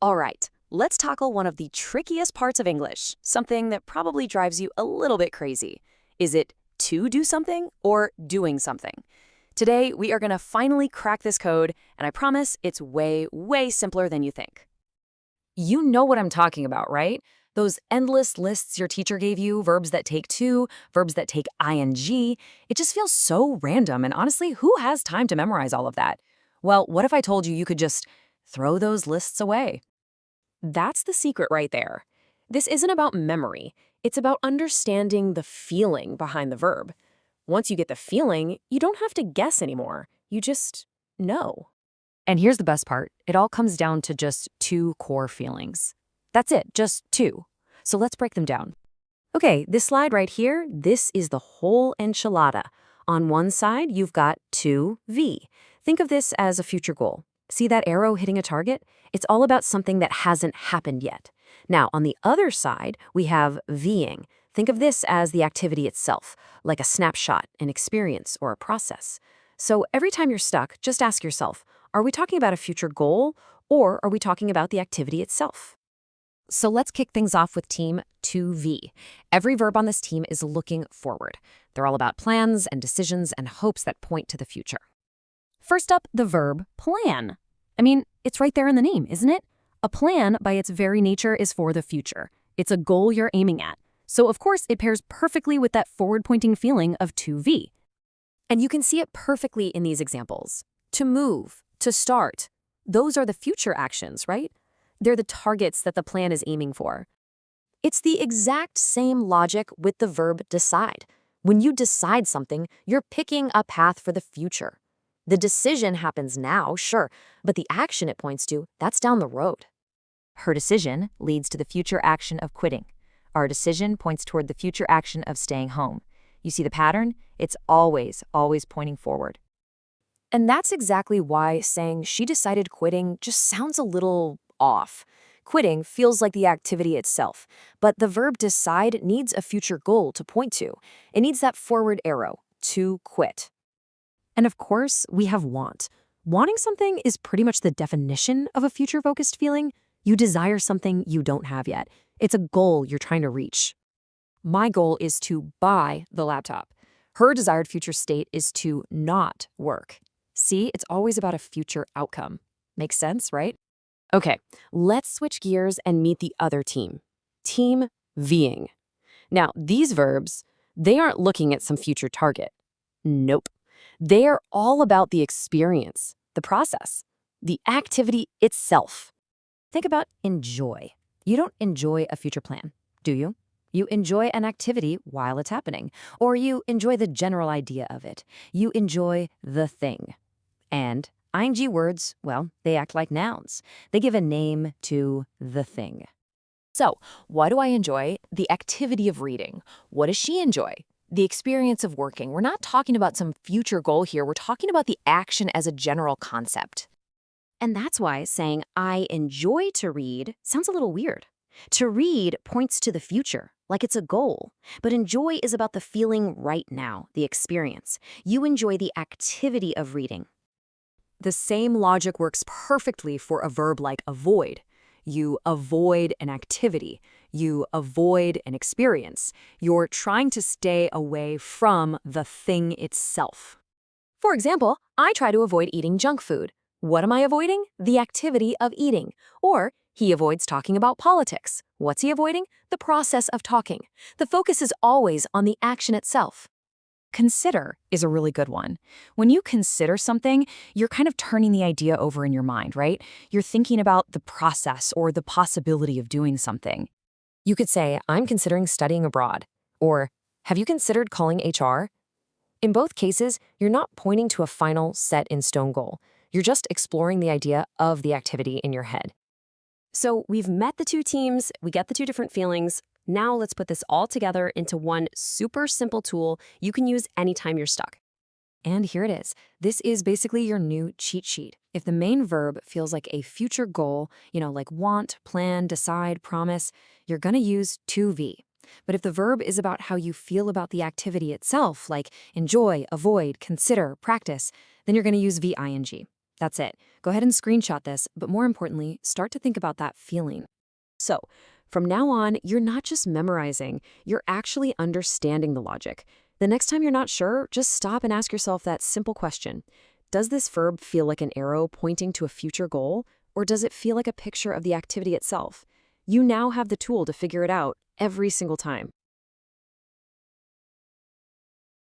All right, let's tackle one of the trickiest parts of English, something that probably drives you a little bit crazy. Is it to do something or doing something? Today, we are going to finally crack this code, and I promise it's way, way simpler than you think. You know what I'm talking about, right? Those endless lists your teacher gave you, verbs that take to, verbs that take ing. It just feels so random, and honestly, who has time to memorize all of that? Well, what if I told you you could just throw those lists away? That's the secret right there. This isn't about memory. It's about understanding the feeling behind the verb. Once you get the feeling, you don't have to guess anymore. You just know. And here's the best part. It all comes down to just two core feelings. That's it, just two. So let's break them down. Okay, this slide right here, this is the whole enchilada. On one side, you've got to V. Think of this as a future goal. See that arrow hitting a target? It's all about something that hasn't happened yet. Now, on the other side, we have Ving. Think of this as the activity itself, like a snapshot, an experience, or a process. So every time you're stuck, just ask yourself, are we talking about a future goal, or are we talking about the activity itself? So let's kick things off with team 2V. Every verb on this team is looking forward. They're all about plans and decisions and hopes that point to the future. First up, the verb plan. I mean, it's right there in the name, isn't it? A plan, by its very nature, is for the future. It's a goal you're aiming at. So, of course, it pairs perfectly with that forward-pointing feeling of 2V. And you can see it perfectly in these examples. To move, to start. Those are the future actions, right? They're the targets that the plan is aiming for. It's the exact same logic with the verb decide. When you decide something, you're picking a path for the future. The decision happens now, sure, but the action it points to, that's down the road. Her decision leads to the future action of quitting. Our decision points toward the future action of staying home. You see the pattern? It's always pointing forward. And that's exactly why saying she decided quitting just sounds a little off. Quitting feels like the activity itself, but the verb decide needs a future goal to point to. It needs that forward arrow, to quit. And of course, we have want. Wanting something is pretty much the definition of a future-focused feeling. You desire something you don't have yet. It's a goal you're trying to reach. My goal is to buy the laptop. Her desired future state is to not work. See, it's always about a future outcome. Makes sense, right? Okay, let's switch gears and meet the other team. Team Ving. Now, these verbs, they aren't looking at some future target. Nope. They are all about the experience, the process, the activity itself. Think about enjoy. You don't enjoy a future plan, do you? You enjoy an activity while it's happening, or you enjoy the general idea of it. You enjoy the thing. And ing words, well, they act like nouns. They give a name to the thing. So, what do I enjoy? The activity of reading. What does she enjoy? The experience of working. We're not talking about some future goal here. We're talking about the action as a general concept. And that's why saying, I enjoy to read sounds a little weird. To read points to the future, like it's a goal. But enjoy is about the feeling right now, the experience. You enjoy the activity of reading. The same logic works perfectly for a verb like avoid. You avoid an activity. You avoid an experience. You're trying to stay away from the thing itself. For example, I try to avoid eating junk food. What am I avoiding? The activity of eating. Or he avoids talking about politics. What's he avoiding? The process of talking. The focus is always on the action itself. Consider is a really good one. When you consider something, you're kind of turning the idea over in your mind, right? You're thinking about the process or the possibility of doing something. You could say, I'm considering studying abroad. Or, have you considered calling HR? In both cases, you're not pointing to a final set-in-stone goal. You're just exploring the idea of the activity in your head. So we've met the two teams, we get the two different feelings. Now let's put this all together into one super simple tool you can use anytime you're stuck. And here it is. This is basically your new cheat sheet. If the main verb feels like a future goal, like want, plan, decide, promise, you're going to use 2V. But if the verb is about how you feel about the activity itself, like enjoy, avoid, consider, practice, then you're going to use VING. That's it. Go ahead and screenshot this, but more importantly, start to think about that feeling. So, from now on, you're not just memorizing, you're actually understanding the logic. The next time you're not sure, just stop and ask yourself that simple question. Does this verb feel like an arrow pointing to a future goal, or does it feel like a picture of the activity itself? You now have the tool to figure it out every single time.